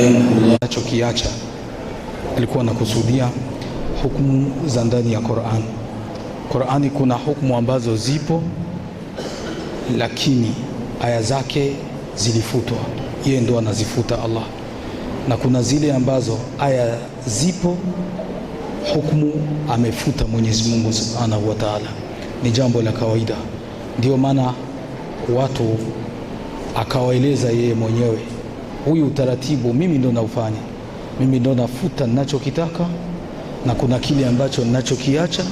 anachokiacha. Alikuwa anakusudia hukumu za ndani ya Qur'an. Qur'ani kuna hukumu ambazo zipo lakini aya zake zilifutwa, yeye ndo anazifuta Allah, na kuna zile ambazo aya zipo hukumu amefuta Mwenyezi Mungu Subhanahu wa Ta'ala. Ni jambo la kawaida, ndio maana watu akawaeleza yeye mwenyewe, huyu utaratibu mimi ndo naufanya, mimi ndo nafuta ninachokitaka, na kuna kile ambacho ninachokiacha,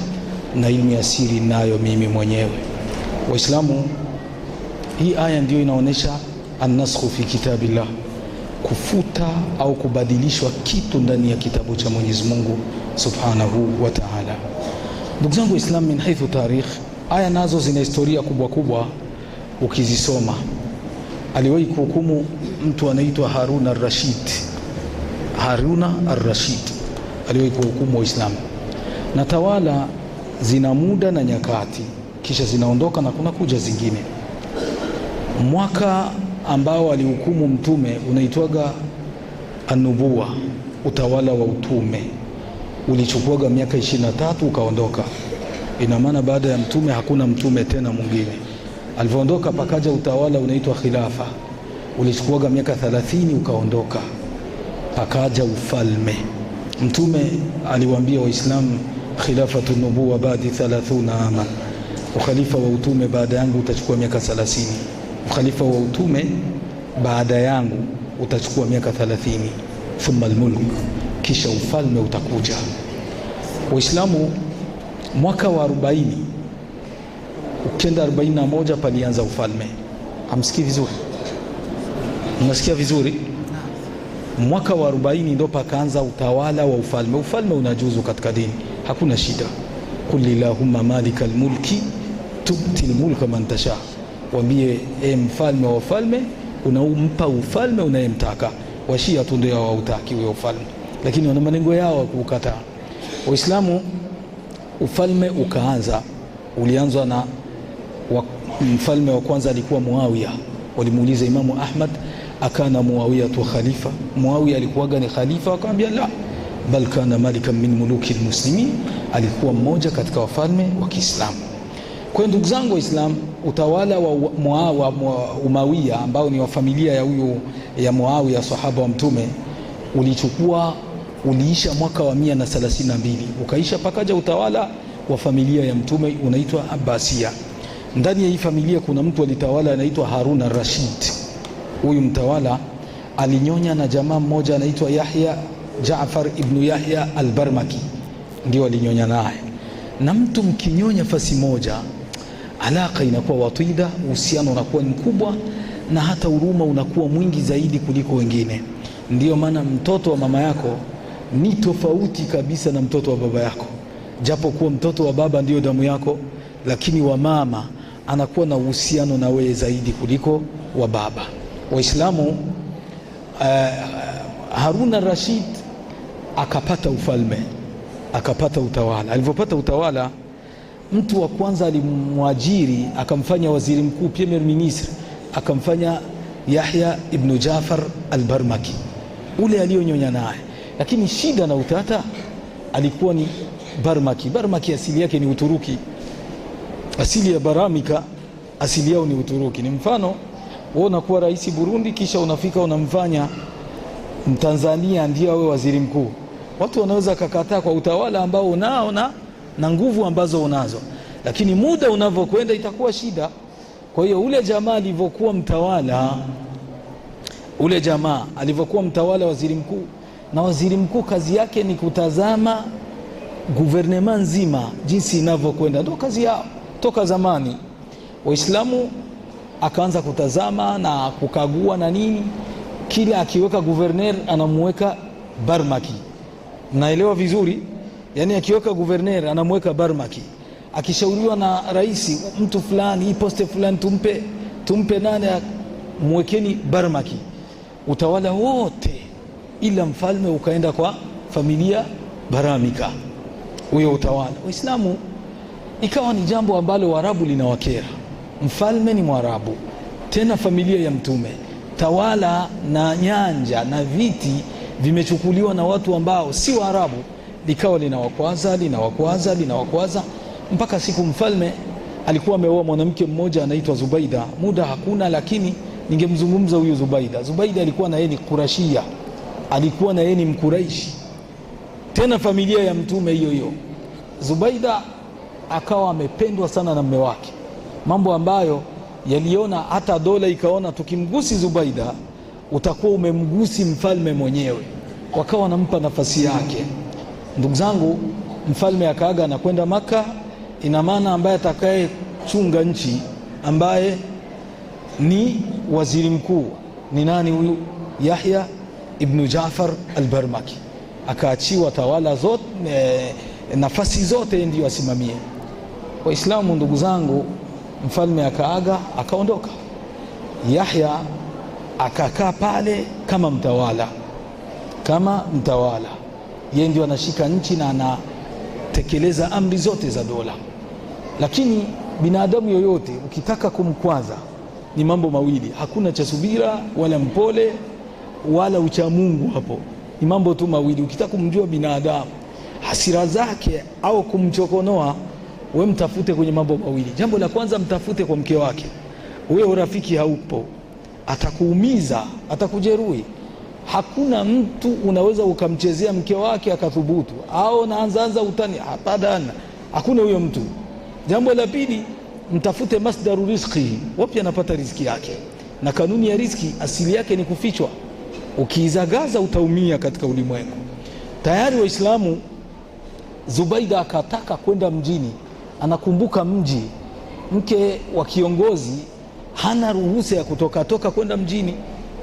na ilmu ya siri nayo mimi mwenyewe. Waislamu, hii aya ndio inaonesha an-naskhu fi kitabillah, kufuta au kubadilishwa kitu ndani ya kitabu cha Mwenyezi Mungu Subhanahu wa Ta'ala. Ndugu zangu Waislamu, min haithu tarikh, aya nazo zina historia kubwa kubwa. Ukizisoma, aliwahi kuhukumu mtu anaitwa Harun al-Rashid. Harun al-Rashid aliwahi kuhukumu Waislamu, na tawala zina muda na nyakati, kisha zinaondoka na kuna kuja zingine. Mwaka ambao alihukumu mtume unaitwaga an-nubuwa, utawala wa utume, ulichukuaga miaka 23 ukaondoka. Ina maana baada ya mtume hakuna mtume tena mwingine. Alipoondoka pakaja utawala unaitwa khilafa, ulichukuaga miaka 30 ukaondoka. Pakaja ufalme. Mtume aliwaambia Waislamu, khilafatu nubuwa baadi 30 ama, ukhalifa wa utume baada yangu utachukua miaka 30. Ukhalifa wa utume baada yangu utachukua miaka 30. Thumma almulk, kisha ufalme utakuja. Waislamu, mwaka wa 40 ukenda 41 palianza ufalme. Hamsikii vizuri? Mnasikia vizuri? Mwaka wa 40 ndo pakaanza utawala wa ufalme. Ufalme unajuzu katika dini, hakuna shida. Kulillahumma malikal mulki tu'til mulka man tasha, waambie mfalme wa ufalme unampa ufalme unayemtaka. Washia tu ndio hawautaki huyo ufalme, lakini wana malengo yao kukataa. Waislamu, ufalme ukaanza, ulianzwa na mfalme wa kwanza alikuwa Muawiya. Walimuuliza Imamu Ahmad, akana Muawiya tu khalifa? Muawiya alikuwaga ni khalifa? Akamwambia la, bal kana malikan min muluki almuslimin, alikuwa mmoja katika wafalme wa Kiislamu. Kwa ndugu zangu Waislamu, utawala wa Umawiya ambao ni wa familia ya huyu ya Muawiya, sahaba wa mtume, uliisha mwaka wa 132 ukaisha. Pakaja utawala wa familia ya mtume unaitwa Abbasiya. Ndani ya hii familia kuna mtu alitawala anaitwa Harun al-Rashid. Huyu mtawala alinyonya na jamaa mmoja anaitwa Jaafar ibn Yahya al-Barmaki, ndio alinyonya naye. Na mtu mkinyonya fasi moja, alaka inakuwa watida, uhusiano unakuwa mkubwa, na hata huruma unakuwa mwingi zaidi kuliko wengine. Ndio maana mtoto wa mama yako ni tofauti kabisa na mtoto wa baba yako. Japo kuwa mtoto wa baba ndio damu yako, lakini wa mama anakuwa na uhusiano na wewe zaidi kuliko wa baba. Waislamu, Harun al-Rashid akapata ufalme, akapata utawala. Alipopata utawala, mtu wa kwanza alimwajiri akamfanya waziri mkuu, premier minister, akamfanya Yahya ibn Jafar al-Barmaki, ule aliyonyonya naye. Lakini shida na utata alikuwa ni Barmaki. Barmaki asili yake ni Uturuki, asili ya Baramika asili yao ni Uturuki. Ni mfano wewe unakuwa rais Burundi, kisha unafika unamfanya Mtanzania ndio awe waziri mkuu. Watu wanaweza kukataa kwa utawala ambao unao na nguvu ambazo unazo, lakini muda unavyokwenda itakuwa shida. Kwa hiyo ule jamaa alivyokuwa mtawala, waziri mkuu, na waziri mkuu kazi yake ni kutazama guvernema nzima jinsi inavyokwenda, ndio kazi yao toka zamani. Waislamu akaanza kutazama na kukagua na nini, kila akiweka guverner anamuweka Barmaki. Naelewa vizuri? Yani akiweka guverner anamuweka Barmaki. Akishauriwa na rais, mtu fulani hii poste fulani tumpe nani, muwekeni Barmaki. Utawala wote ila mfalme ukaenda kwa familia Baramika, huyo utawala. Waislamu, ikawa ni jambo ambalo Waarabu linawakera. Mfalme ni Mwarabu, tena familia ya mtume, tawala na nyanja na viti vimechukuliwa na watu ambao si Waarabu, likawa linawakwaza mpaka siku mfalme alikuwa ameoa mwanamke mmoja anaitwa Zubaida. Muda hakuna, lakini ningemzungumza huyu Zubaida. Zubaida alikuwa na yeye ni Qurashia, alikuwa na yeye ni Mkuraishi, tena familia ya mtume hiyo. Zubaida akawa amependwa sana na mume wake, mambo ambayo yaliona hata dola ikaona tukimgusi Zubaida utakuwa umemgusi mfalme mwenyewe, wakawa wanampa nafasi yake. Ndugu zangu, mfalme akaaga anakwenda Maka. Ina maana ambaye atakaye chunga nchi, ambaye ni waziri mkuu, ni nani huyu? Yahya ibn Jaafar al-Barmaki. Akaachiwa tawala zote, nafasi zote ndio asimamie. Waislamu ndugu zangu, mfalme akaaga akaondoka. Yahya akakaa pale kama mtawala, yeye ndio anashika nchi na anatekeleza amri zote za dola. Lakini binadamu yoyote ukitaka kumkwaza ni mambo mawili, hakuna cha subira wala mpole wala uchamungu. Hapo ni mambo tu mawili. Ukitaka kumjua binadamu hasira zake au kumchokonoa, we mtafute kwenye mambo mawili. Jambo la kwanza, mtafute kwa mke wake. Wewe urafiki haupo, atakuumiza, atakujeruhi. Hakuna mtu unaweza ukamchezea mke wake akathubutu, au naanza utani, hapana, hakuna huyo mtu. Jambo la pili, mtafute masdaru riziki, wapi anapata riziki yake. Na kanuni ya riziki asili yake ni kufichwa, ukiizagaza utaumia katika ulimwengu. Tayari Waislamu, Zubaida akataka kwenda mjini, anakumbuka mji, mke wa kiongozi hana ruhusa ya kutoka kwenda mjini,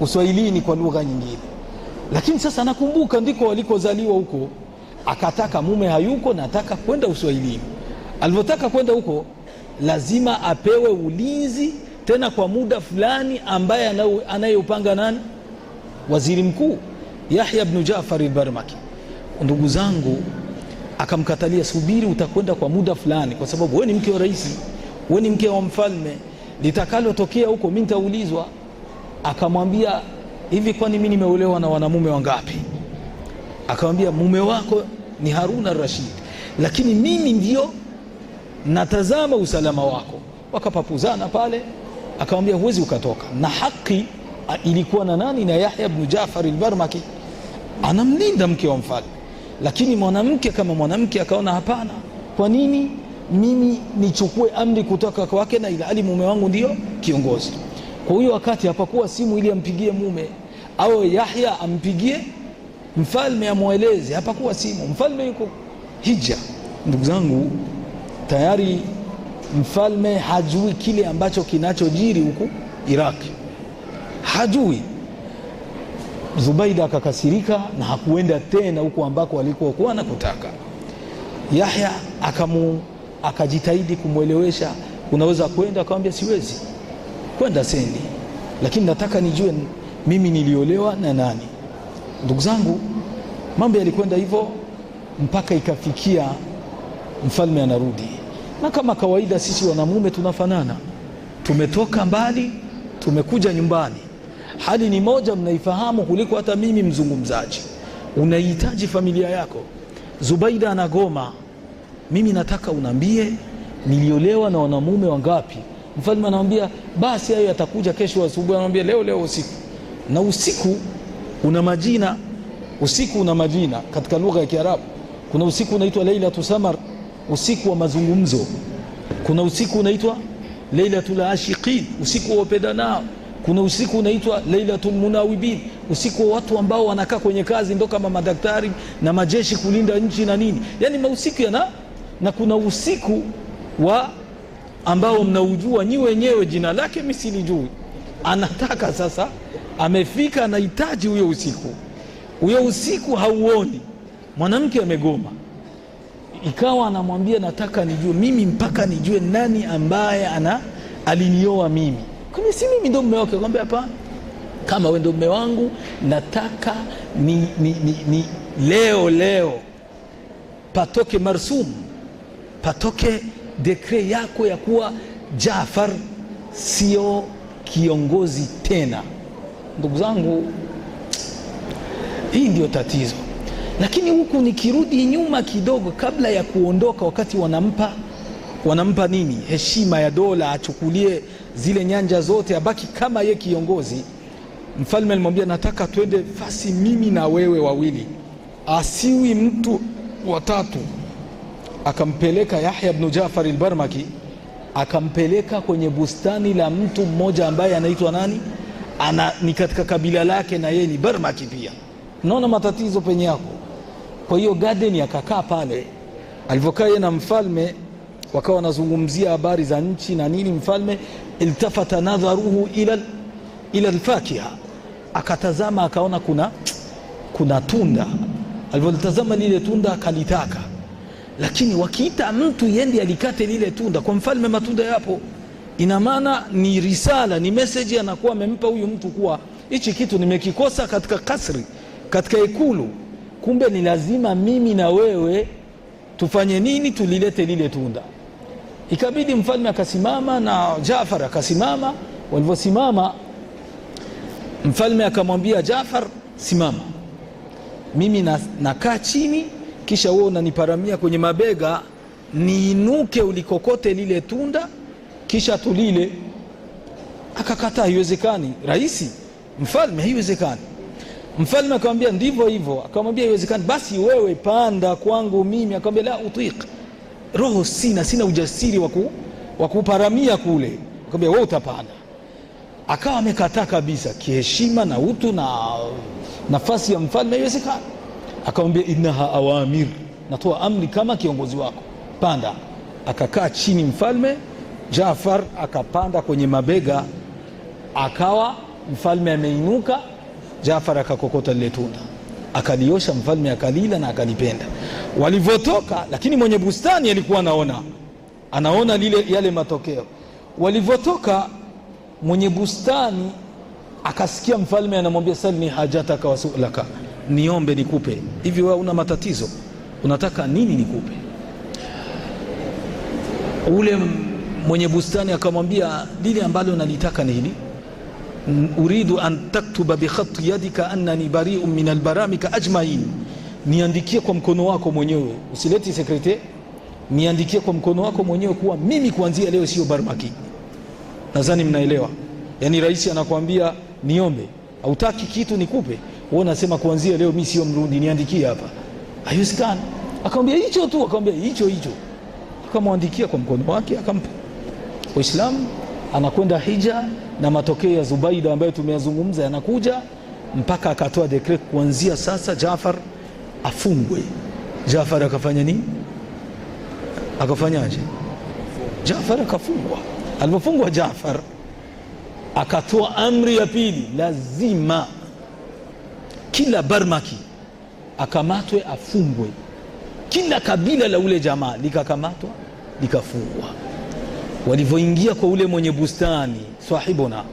uswahilini kwa lugha nyingine. Lakini sasa anakumbuka ndiko walikozaliwa huko, akataka, mume hayuko, nataka kwenda uswahilini. Alipotaka kwenda huko, lazima apewe ulinzi, tena kwa muda fulani, ambaye anayeupanga nani? Waziri mkuu Yahya ibn Jaafar al-Barmaki. Ndugu zangu, akamkatalia, subiri, utakwenda kwa muda fulani, kwa sababu wewe ni mke wa rais, wewe ni mke wa mfalme, litakalotokea huko mimi nitaulizwa. Akamwambia, hivi kwani mimi nimeolewa na wanamume wangapi? Akamwambia, mume wako ni Harun al-Rashid, lakini mimi ndio natazama usalama wako. Wakapapuzana pale. Akamwambia, huwezi ukatoka. Na haki ilikuwa na nani? Na Yahya ibn Jaafar al-Barmaki, anamlinda mke wa mfalme. Lakini mwanamke kama mwanamke akaona, hapana, kwa nini mimi nichukue amri kutoka kwake na ilhali mume wangu ndio kiongozi? Kwa hiyo wakati hapakuwa simu ili ampigie mume au Yahya ampigie mfalme amweleze, hapakuwa simu, mfalme yuko hija. Ndugu zangu, tayari mfalme hajui kile ambacho kinachojiri huku Iraq, hajui. Zubaida akakasirika na hakuenda tena huko ambako alikuwa anakutaka. Yahya akajitahidi kumwelewesha, unaweza kwenda? Akamwambia, siwezi kwenda sendi, lakini nataka nijue mimi niliolewa na nani. Ndugu zangu, mambo yalikwenda hivyo mpaka ikafikia mfalme anarudi. Na kama kawaida sisi wanamume tunafanana, tumetoka mbali, tumekuja nyumbani. Hali ni moja, mnaifahamu kuliko hata mimi mzungumzaji. Unahitaji familia yako. Zubaida anagoma, mimi nataka unambie niliolewa na wanamume wangapi. Mfalme anamwambia, basi hayo yatakuja kesho asubuhi. Anamwambia, leo usiku. Na usiku una majina, usiku una majina katika lugha ya Kiarabu. Kuna usiku unaitwa Lailatu Samar, usiku wa mazungumzo. Kuna usiku unaitwa Lailatul Ashiqin, usiku wa wapendanao. Kuna usiku unaitwa Lailatul Munawibin, usiku wa watu ambao wanakaa kwenye kazi, ndo kama madaktari na majeshi kulinda nchi na nini. Yani mausiku na kuna usiku wa ambao mnaujua nyi wenyewe, jina lake mimi silijui. Anataka sasa, amefika, anahitaji huyo usiku. Huyo usiku hauoni, mwanamke amegoma. Ikawa anamwambia, nataka nijue mimi, mpaka nijue nani ambaye alinioa mimi. Kama si mimi ndo mume wake. Akamwambia, hapana, kama wewe ndo mume wangu, nataka ni leo patoke marsum, patoke dekre yako ya kuwa Jaafar sio kiongozi tena. Ndugu zangu, hii ndio tatizo. Lakini huku nikirudi nyuma kidogo, kabla ya kuondoka, wakati wanampa nini, heshima ya dola, achukulie zile nyanja zote, abaki kama ye kiongozi. Mfalme alimwambia, nataka twende fasi mimi na wewe wawili, asiwi mtu watatu. Akampeleka Yahya ibn Jafar al-Barmaki, akampeleka kwenye bustani la mtu mmoja ambaye anaitwa nani, ni katika kabila lake na yeye ni Barmaki pia. Naona matatizo penye yako. Kwa hiyo garden akakaa pale. Alivyokaa yeye na mfalme, wakawa wanazungumzia habari za nchi na nini. Mfalme iltafata nadharuhu ila alfakiha, akatazama akaona kuna tunda. Alivyotazama lile tunda akalitaka, lakini wakiita mtu yende alikate lile tunda, kwa mfalme matunda yapo, ina maana ni risala, ni message anakuwa amempa huyu mtu kuwa hichi kitu nimekikosa katika kasri, katika ikulu, kumbe ni lazima mimi na wewe tufanye nini, tulilete lile tunda. Ikabidi mfalme akasimama na Jaafar akasimama. Walivyosimama, mfalme akamwambia Jaafar, simama, mimi nakaa chini, kisha wewe unaniparamia kwenye mabega, niinuke ulikokote lile tunda, kisha tulile. Akakataa, haiwezekani raisi, mfalme, haiwezekani. Mfalme akamwambia ndivyo hivyo. Akamwambia haiwezekani, basi wewe panda kwangu mimi. Akamwambia la utiq, roho sina ujasiri wa kuparamia kule. Akamwambia wewe utapanda. Akawa amekataa kabisa, kiheshima na utu na nafasi ya mfalme, haiwezekani. Akamwambia innaha awamir, natoa amri kama kiongozi wako, panda. Akakaa chini mfalme, Jaafar akapanda kwenye mabega, akawa mfalme ameinuka. Jaafar akakokota lile tunda, akaliosha, mfalme akalila na akalipenda. Walivyotoka, lakini mwenye bustani alikuwa anaona yale matokeo. Walivyotoka, mwenye bustani akasikia mfalme anamwambia, salni hajataka wasulaka, niombe nikupe. Hivi wewe una matatizo, unataka nini nikupe? Ule mwenye bustani akamwambia, lile ambalo nalitaka ni hili, uridu an taktuba bi khatti yadika annani bari'un min albaramika ajmain, niandikie kwa mkono wako mwenyewe, usileti sekretari, niandikie kwa mkono wako mwenyewe kuwa mimi kuanzia leo sio Barmaki. Nadhani mnaelewa. Yani rais anakuambia niombe, hautaki kitu nikupe, wewe unasema kuanzia leo mimi sio Mrundi, niandikie hapa. Haiwezekani. Akamwambia hicho tu, akamwambia hicho. Akamwandikia kwa mkono wake, akampa. Waislamu anakwenda hija, na matokeo ya Zubaida ambayo tumeyazungumza yanakuja, mpaka akatoa dekret kuanzia sasa Jaafar afungwe. Jaafar akafanya nini? Akafanyaje? Jaafar akafungwa. Alipofungwa Jaafar, akatoa amri ya pili, lazima kila Barmaki akamatwe, afungwe. Kila kabila la ule jamaa likakamatwa, likafungwa. Walivyoingia kwa ule mwenye bustani, sahibuna,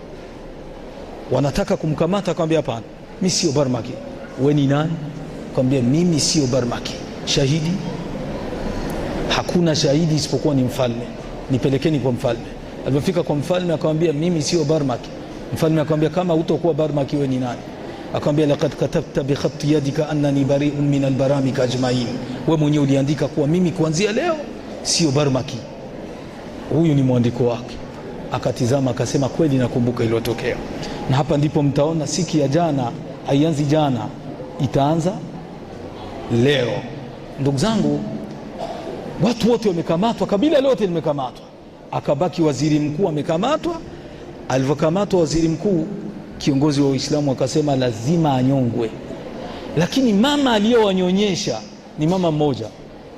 wanataka kumkamata, akamwambia hapana, mimi sio Barmaki. Wewe ni nani? Akamwambia mimi sio Barmaki. Shahidi? Hakuna shahidi isipokuwa ni mfalme, nipelekeni kwa mfalme. Alipofika kwa mfalme akamwambia mimi sio Barmaki. Mfalme akamwambia kama utakuwa Barmaki wewe ni nani? Akamwambia laqad katabta bi khatti yadika annani bari'un min albaramika ajmain, wewe mwenyewe uliandika kuwa mimi kuanzia leo sio Barmaki. Huyu ni mwandiko wake. Akatizama akasema kweli nakumbuka iliyotokea. Na hapa ndipo mtaona siki ya jana haianzi jana, itaanza leo. Ndugu zangu, watu wote wamekamatwa, kabila lote limekamatwa, akabaki waziri mkuu amekamatwa. Alivyokamatwa waziri mkuu, kiongozi wa Uislamu akasema lazima anyongwe. Lakini mama aliyowanyonyesha ni mama mmoja,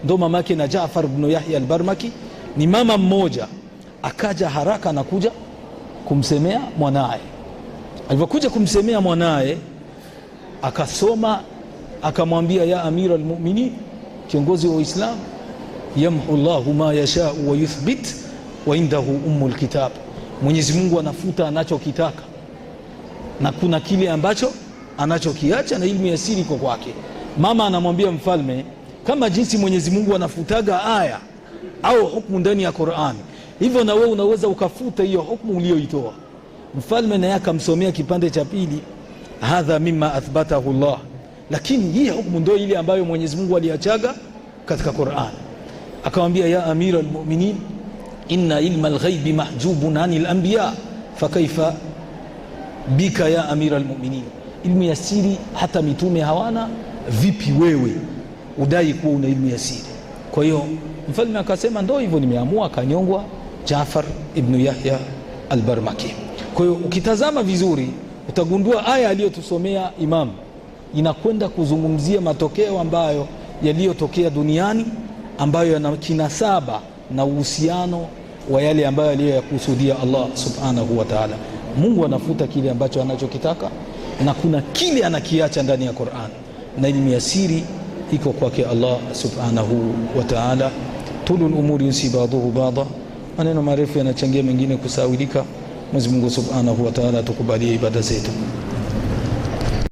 ndo mamake na Jaafar ibn Yahya al-Barmaki, ni mama mmoja. Akaja haraka na kuja kumsemea mwanae. Alipokuja kumsemea mwanae, akasoma akamwambia, ya amira almu'minin, kiongozi wa Uislamu, yamhu Allahu ma yasha'u wa yuthbit wa indahu ummul kitab, Mwenyezi Mungu anafuta anachokitaka na kuna kile ambacho anachokiacha, na ilmu ya siri iko kwake. Mama anamwambia mfalme, kama jinsi Mwenyezi Mungu anafutaga aya au hukumu ndani ya Qur'an, hivyo na wewe unaweza ukafuta hiyo hukumu uliyoitoa. mfalme naye akamsomea kipande cha pili, hadha mimma athbatahu Allah, lakini hii hukumu ndio ile ambayo Mwenyezi Mungu aliachaga katika Qur'an. Akamwambia, ya amira almu'minin, inna ilma alghaibi mahjubun anil anbiya fakaifa bika ya amira almu'minin, ilmu ya siri hata mitume hawana, vipi wewe udai kuwa una ilmu ya siri? Kwa hiyo mfalme akasema ndio hivyo, nimeamua. Akanyongwa Jaafar ibn Yahya al-Barmaki. Kwa hiyo ukitazama vizuri utagundua aya aliyotusomea Imam inakwenda kuzungumzia matokeo ambayo yaliyotokea duniani, ambayo yana kinasaba na uhusiano wa yale ambayo aliyoyakusudia Allah subhanahu wa ta'ala. Mungu anafuta kile ambacho anachokitaka na kuna kile anakiacha ndani ya Qur'an, na ilmu ya siri iko kwake Allah subhanahu wa ta'ala. Tulul umuri yusibaduhu ba'da, maneno marefu yanachangia mengine kusawilika. Mwenyezi Mungu subhanahu wa ta'ala tukubalie ibada zetu.